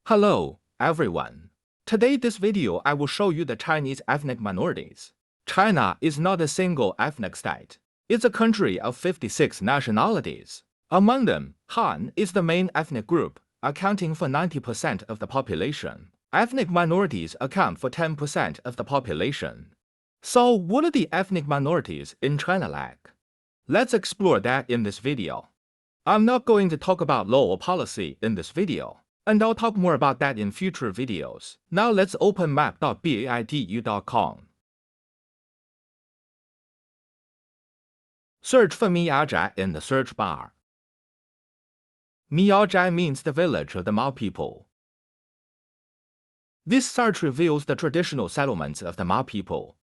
Hello, everyone. Today this video I will show you the Chinese ethnic minorities. China is not a single ethnic state. It's a country of 56 nationalities. Among them, Han is the main ethnic group, accounting for 90% of the population. Ethnic minorities account for 10% of the population. So what are the ethnic minorities in China like? Let's explore that in this video. I'm not going to talk about law or policy in this video, and I'll talk more about that in future videos. Now let's open map.baidu.com. Search for Miao Zhai in the search bar. Miao Zhai means the village of the Miao people. This search reveals the traditional settlements of the Miao people.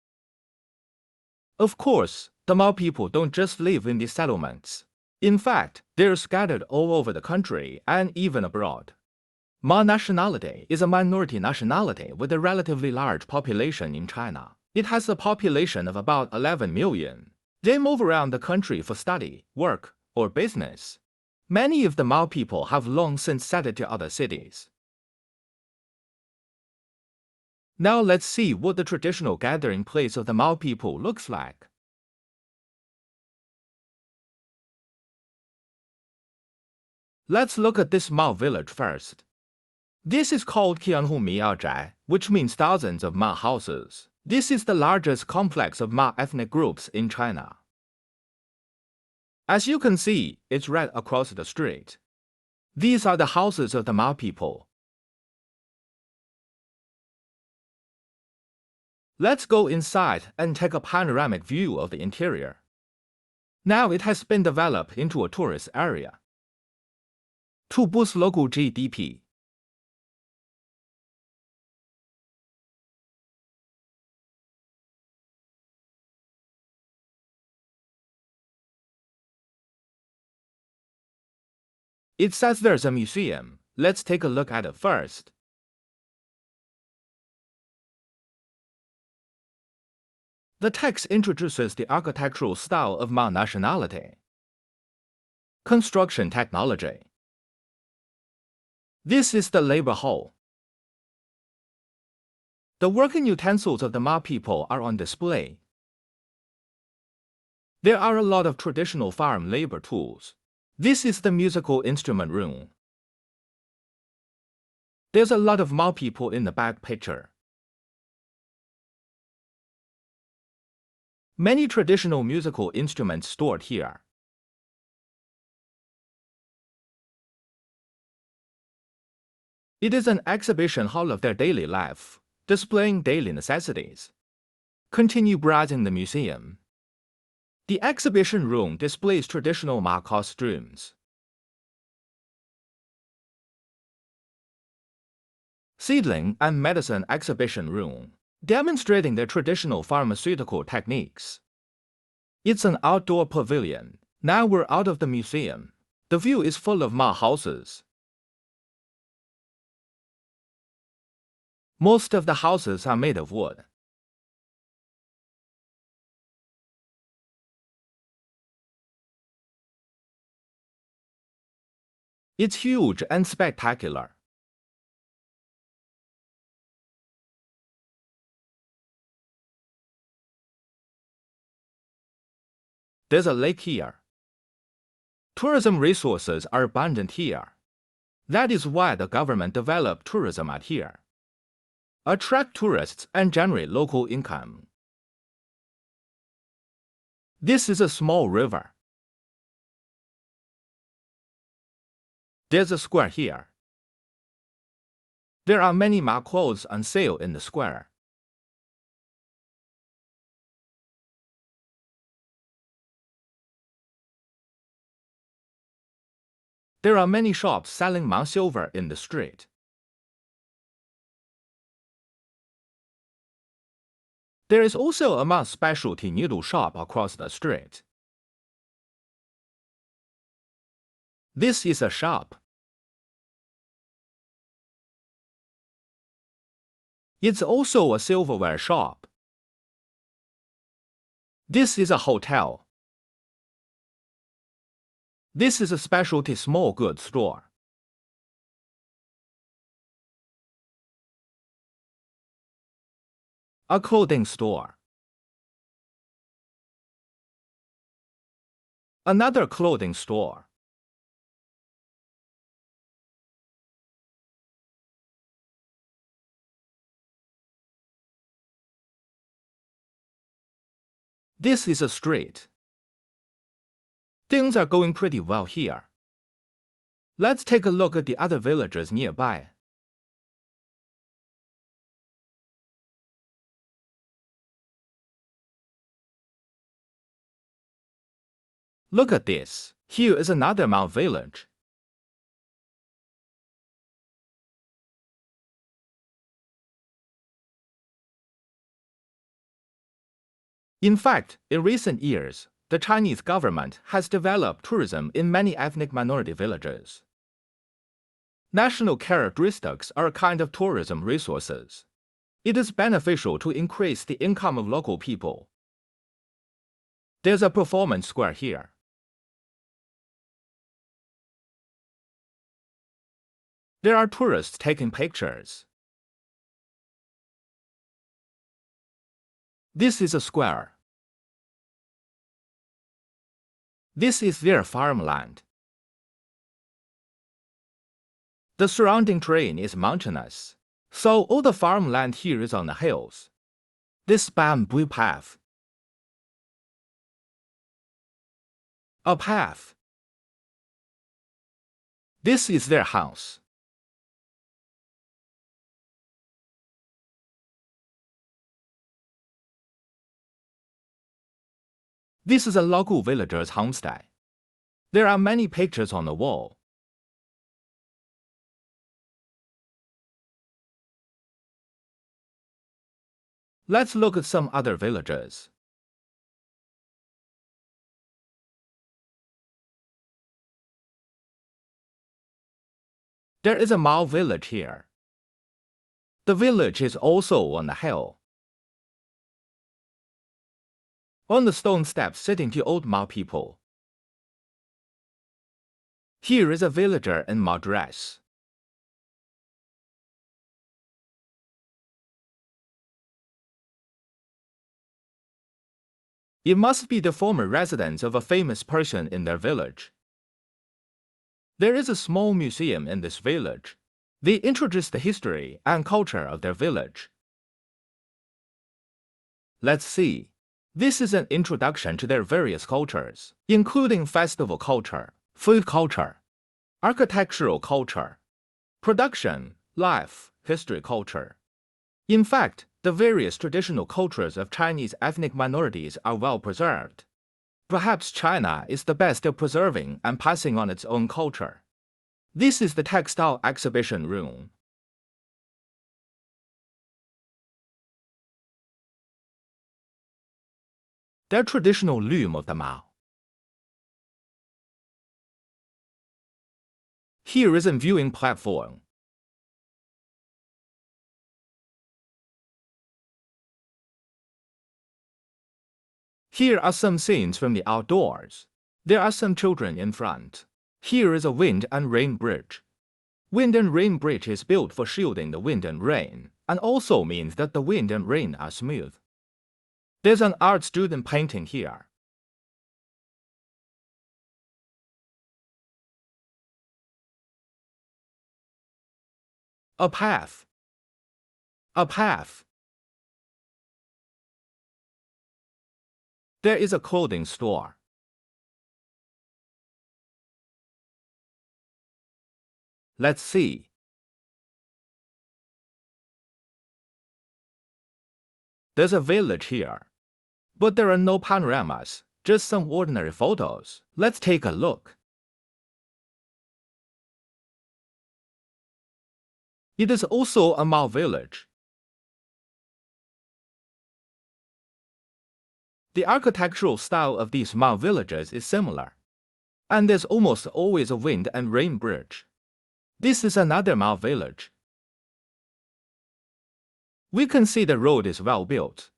Of course, the Miao people don't just live in these settlements. In fact, they're scattered all over the country and even abroad. Miao nationality is a minority nationality with a relatively large population in China. It has a population of about 11 million. They move around the country for study, work, or business. Many of the Miao people have long since settled to other cities. Now let's see what the traditional gathering place of the Miao people looks like. Let's look at this Miao village first. This is called Qianhu Miao Zhai, which means thousands of Miao houses. This is the largest complex of Miao ethnic groups in China. As you can see, it's right across the street. These are the houses of the Miao people. Let's go inside and take a panoramic view of the interior. Now it has been developed into a tourist area to boost local GDP. It says there's a museum. Let's take a look at it first. The text introduces the architectural style of Miao nationality. Construction technology. This is the labor hall. The working utensils of the Miao people are on display. There are a lot of traditional farm labor tools. This is the musical instrument room. There's a lot of Miao people in the back picture. Many traditional musical instruments stored here. It is an exhibition hall of their daily life, displaying daily necessities. Continue browsing the museum. The exhibition room displays traditional Miao costumes. Seedling and medicine exhibition room, demonstrating their traditional pharmaceutical techniques. It's an outdoor pavilion. Now we're out of the museum. The view is full of Miao houses. Most of the houses are made of wood. It's huge and spectacular. There's a lake here. Tourism resources are abundant here. That is why the government developed tourism out here. Attract tourists and generate local income. This is a small river. There's a square here. There are many Miao clothes on sale in the square. There are many shops selling Miao silver in the street. There is also a Miao specialty noodle shop across the street. This is a shop. It's also a silverware shop. This is a hotel. This is a specialty small goods store. A clothing store. Another clothing store. This is a street. Things are going pretty well here. Let's take a look at the other villages nearby. Look at this. Here is another Miao village. In fact, in recent years, the Chinese government has developed tourism in many ethnic minority villages. National characteristics are a kind of tourism resources. It is beneficial to increase the income of local people. There's a performance square here. There are tourists taking pictures. This is a square. This is their farmland. The surrounding terrain is mountainous, so all the farmland here is on the hills. This bamboo path. A path. This is their house. This is a local villager's homestead. There are many pictures on the wall. Let's look at some other villages. There is a Miao village here. The village is also on the hill. On the stone steps sitting the old Miao people. Here is a villager in Miao dress. It must be the former residence of a famous person in their village. There is a small museum in this village. They introduce the history and culture of their village. Let's see. This is an introduction to their various cultures, including festival culture, food culture, architectural culture, production, life, history culture. In fact, the various traditional cultures of Chinese ethnic minorities are well preserved. Perhaps China is the best at preserving and passing on its own culture. This is the textile exhibition room. Their traditional loom of the Miao. Here is a viewing platform. Here are some scenes from the outdoors. There are some children in front. Here is a wind and rain bridge. Wind and rain bridge is built for shielding the wind and rain, and also means that the wind and rain are smooth. There's an art student painting here. A path. A path. There is a clothing store. Let's see. There's a village here. But there are no panoramas, just some ordinary photos. Let's take a look. It is also a Miao village. The architectural style of these Miao villages is similar, and there's almost always a wind and rain bridge. This is another Miao village. We can see the road is well built.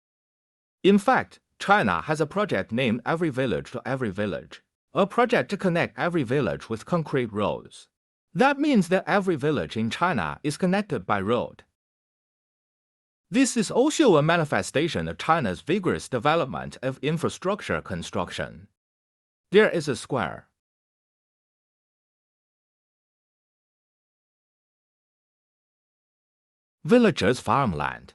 In fact, China has a project named Every Village to Every Village, a project to connect every village with concrete roads. That means that every village in China is connected by road. This is also a manifestation of China's vigorous development of infrastructure construction. There is a square. Villagers' farmland.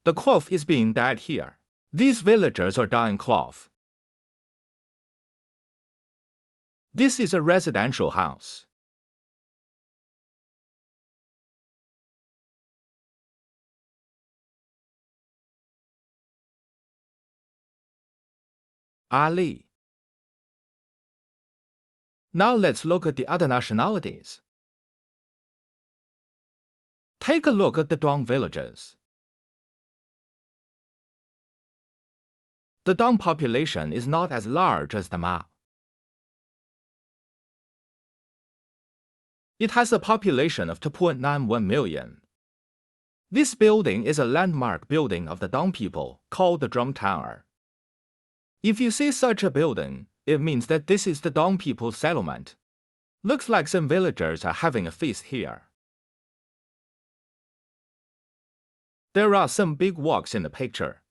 The cloth is being dyed here. These villagers are dyeing cloth. This is a residential house. Ali. Now let's look at the other nationalities. Take a look at the Dong villages. The Dong population is not as large as the Miao. It has a population of 2.91 million. This building is a landmark building of the Dong people, called the Drum Tower. If you see such a building, it means that this is the Dong people's settlement. Looks like some villagers are having a feast here. There are some big woks in the picture.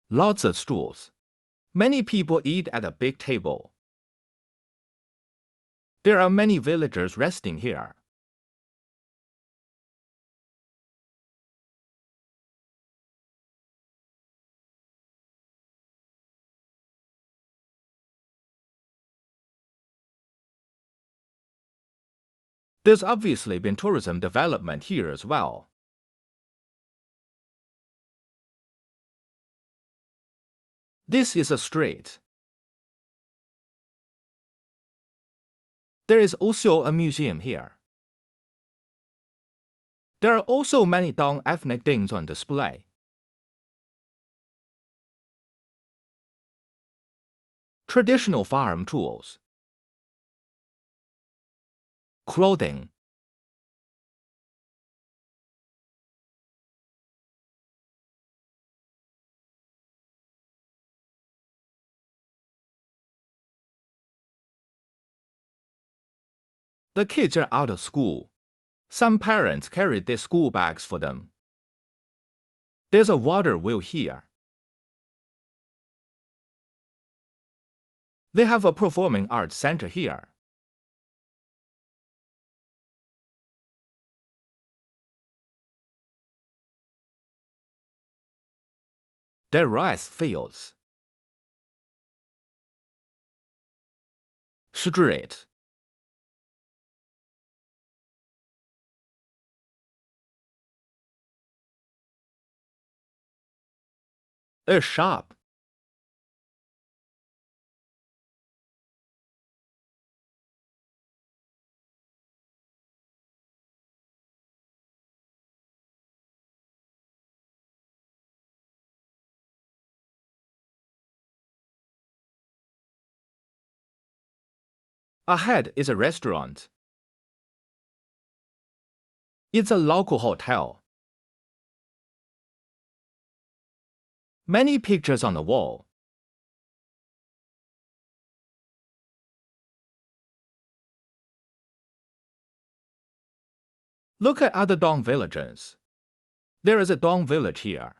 Lots of stools. Many people eat at a big table. There are many villagers resting here. There's obviously been tourism development here as well. This is a street. There is also a museum here. There are also many Dong ethnic things on display. Traditional farm tools. Clothing. The kids are out of school. Some parents carried their school bags for them. There's a water wheel here. They have a performing arts center here. There are rice fields. Street. A shop. Ahead is a restaurant. It's a local hotel. Many pictures on the wall. Look at other Dong villages. There is a Dong village here.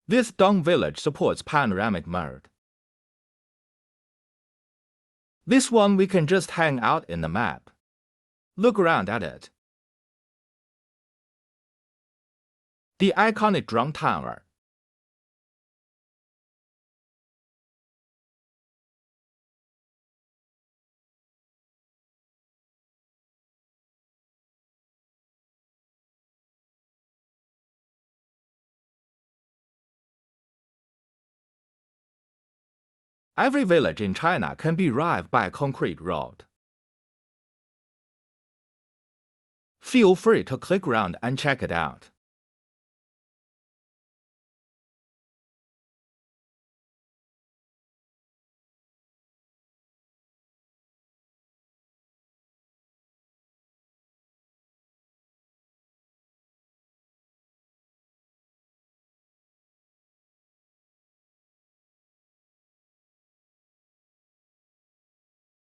This Dong village supports panoramic mode. This one we can just hang out in the map. Look around at it. The iconic Drum Tower. Every village in China can be arrived by a concrete road. Feel free to click around and check it out.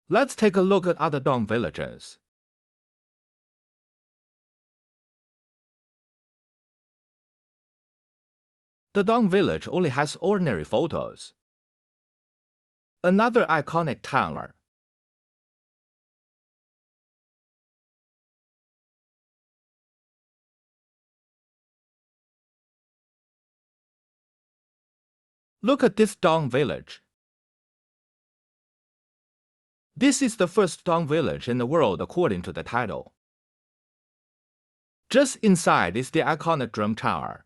Let's take a look at other Dong villages. The Dong village only has ordinary photos. Another iconic town. Look at this Dong village. This is the first Dong village in the world according to the title. Just inside is the iconic drum tower.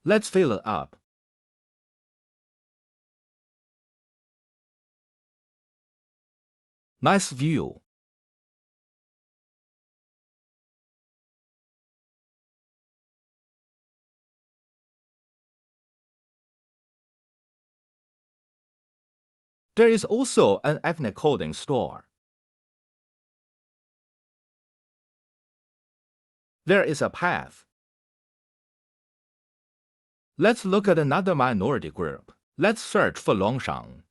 Let's fill it up. Nice view. There is also an ethnic clothing store. There is a path. Let's look at another minority group. Let's search for Longshen.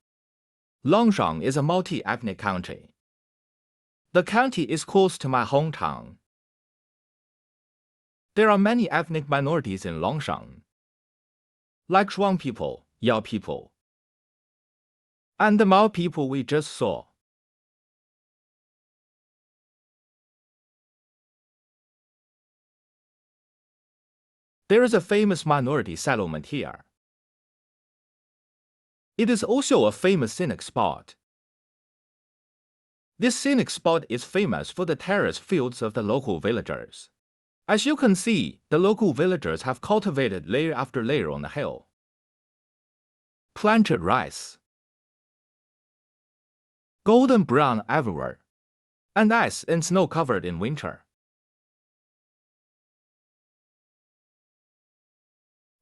Longshen is a multi-ethnic county. The county is close to my hometown. There are many ethnic minorities in Longshen, like Shuang people, Yao people, and the Miao people we just saw. There is a famous minority settlement here. It is also a famous scenic spot. This scenic spot is famous for the terrace fields of the local villagers. As you can see, the local villagers have cultivated layer after layer on the hill. Planted rice. Golden brown everywhere. And ice and snow covered in winter.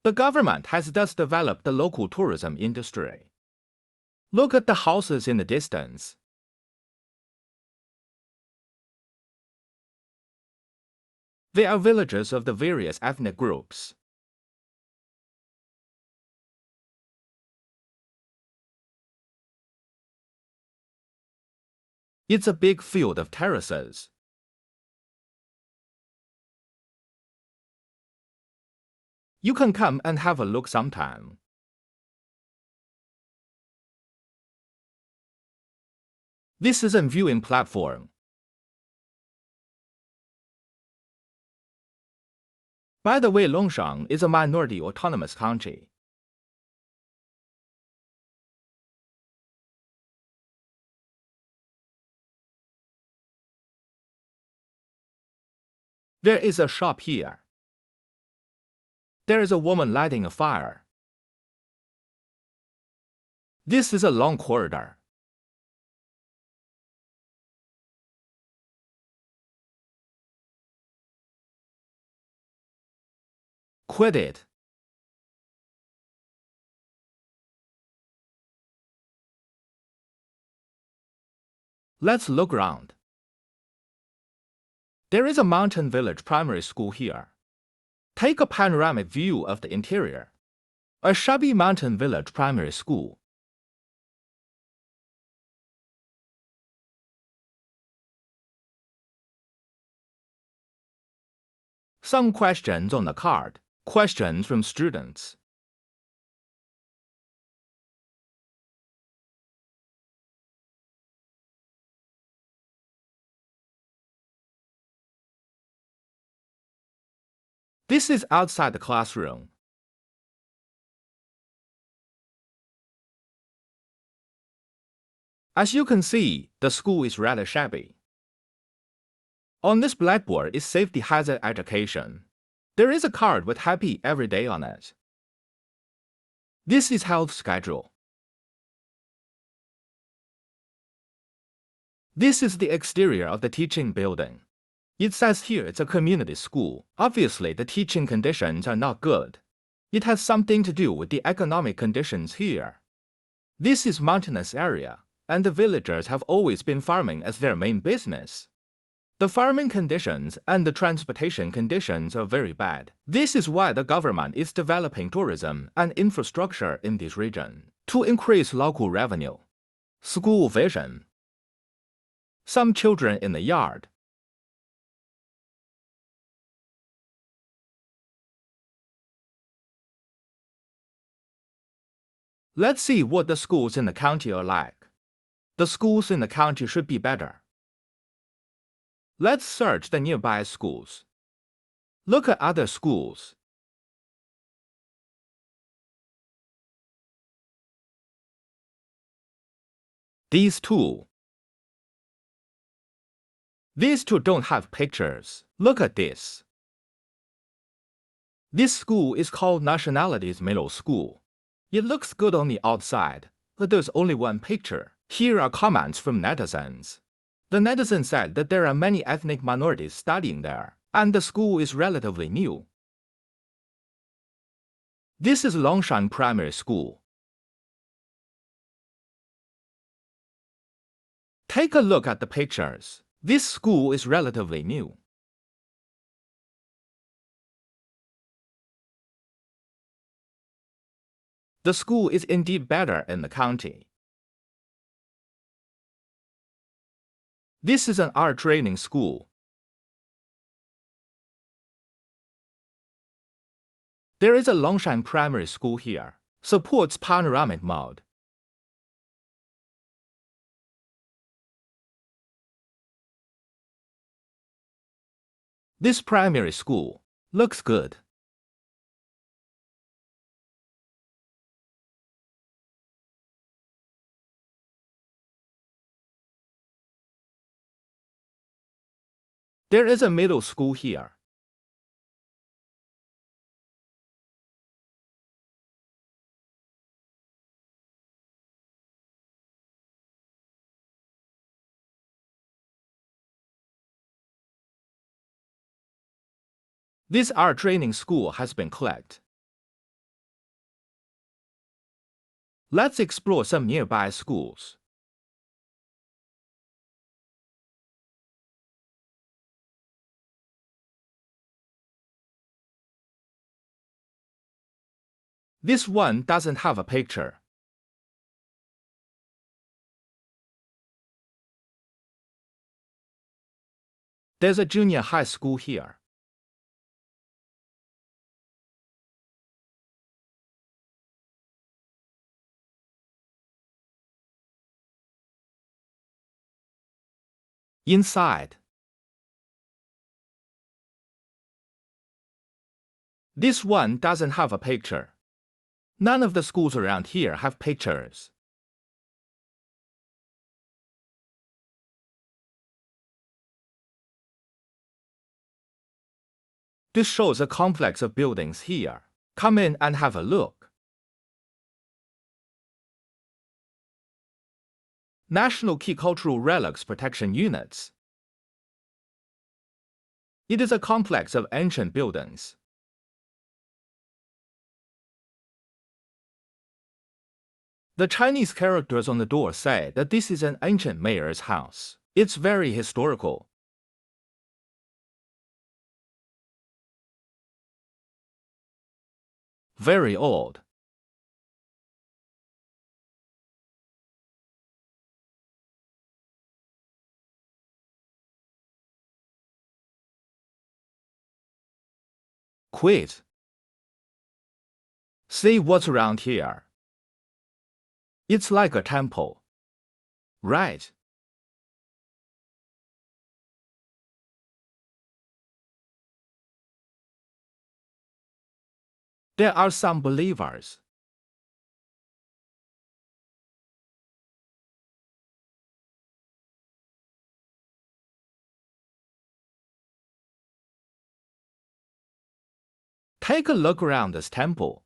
The government has thus developed the local tourism industry. Look at the houses in the distance. They are villages of the various ethnic groups. It's a big field of terraces. You can come and have a look sometime. This is a viewing platform. By the way, Longshen is a minority autonomous county. There is a shop here. There is a woman lighting a fire. This is a long corridor. Quit it. Let's look around. There is a mountain village primary school here. Take a panoramic view of the interior. A shabby mountain village primary school. Some questions on the card. Questions from students. This is outside the classroom. As you can see, the school is rather shabby. On this blackboard is safety hazard education. There is a card with happy every day on it. This is health schedule. This is the exterior of the teaching building. It says here it's a community school. Obviously, the teaching conditions are not good. It has something to do with the economic conditions here. This is mountainous area, and the villagers have always been farming as their main business. The farming conditions and the transportation conditions are very bad. This is why the government is developing tourism and infrastructure in this region to increase local revenue. School vision. Some children in the yard. Let's see what the schools in the county are like. The schools in the county should be better. Let's search the nearby schools. Look at other schools. These two don't have pictures. Look at this. This school is called Nationalities Middle School. It looks good on the outside, but there's only one picture. Here are comments from netizens. The netizen said that there are many ethnic minorities studying there, and the school is relatively new. This is Longshen Primary School. Take a look at the pictures. This school is relatively new. The school is indeed better in the county. This is an art training school. There is a Longshen Primary School here. Supports panoramic mode. This primary school looks good. There is a middle school here. This art training school has been clicked. Let's explore some nearby schools. This one doesn't have a picture. There's a junior high school here. Inside. This one doesn't have a picture. None of the schools around here have pictures. This shows a complex of buildings here. Come in and have a look. National Key Cultural Relics Protection Units. It is a complex of ancient buildings. The Chinese characters on the door say that this is an ancient mayor's house. It's very historical. Very old. Quit. See what's around here. It's like a temple. Right. There are some believers. Take a look around this temple.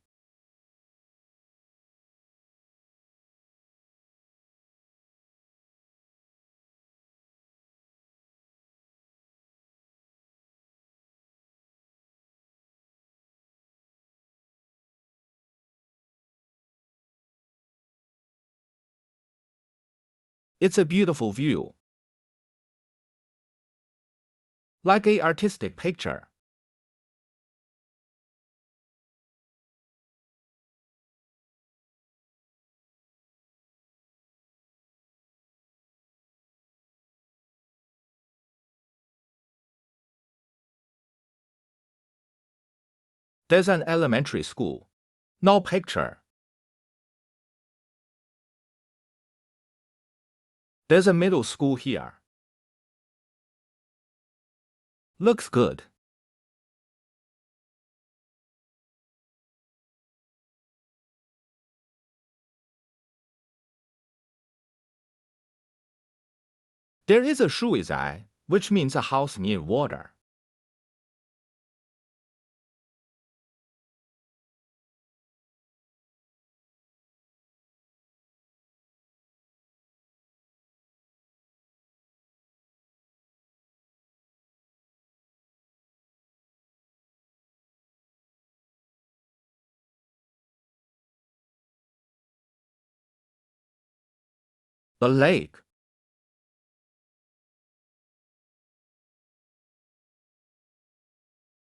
It's a beautiful view. like an artistic picture. There's an elementary school. No picture. There's a middle school here. Looks good. There is a village, which means a house near water. The lake.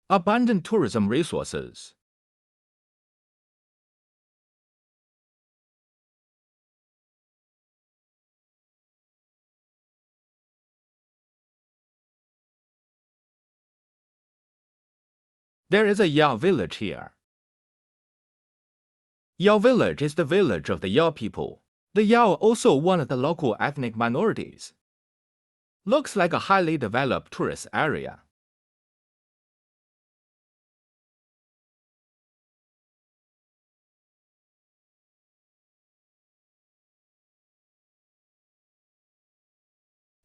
Abundant tourism resources. There is a Yao village here. Yao village is the village of the Yao people. The Yao are also one of the local ethnic minorities. Looks like a highly developed tourist area.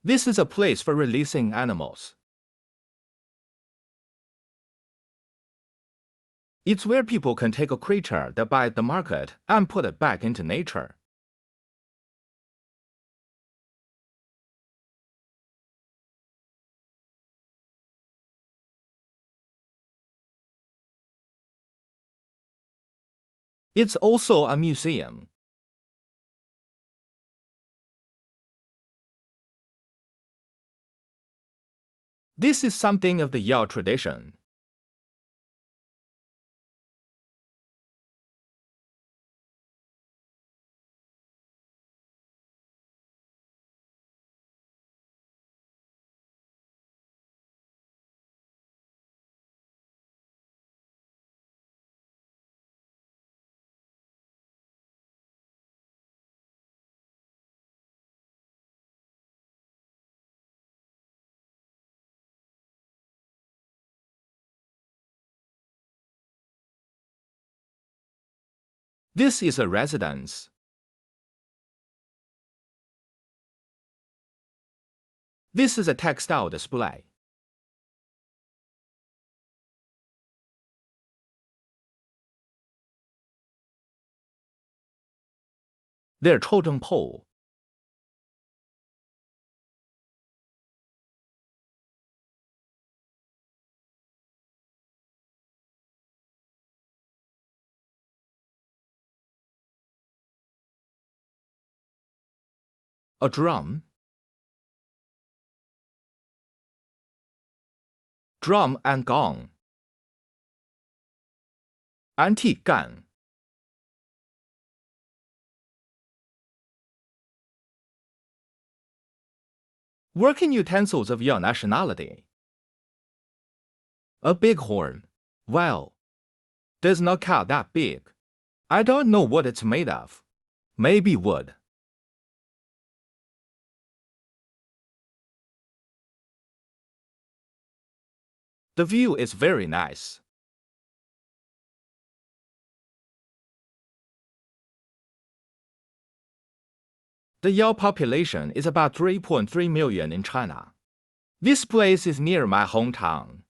This is a place for releasing animals. It's where people can take a creature they buy at the market and put it back into nature. It's also a museum. This is something of the Yao tradition. This is a residence. This is a textile display. Their totem pole. A drum. Drum and gong. Antique gun. Working utensils of your nationality. A bighorn. Well, does not count that big. I don't know what it's made of. Maybe wood. The view is very nice. The Yao population is about 3.3 million in China. This place is near my hometown.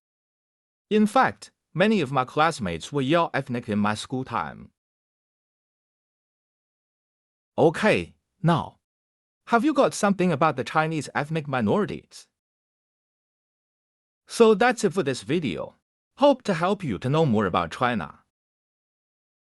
In fact, many of my classmates were Yao ethnic in my school time. Okay, now, have you got something about the Chinese ethnic minorities? So that's it for this video. Hope to help you to know more about China.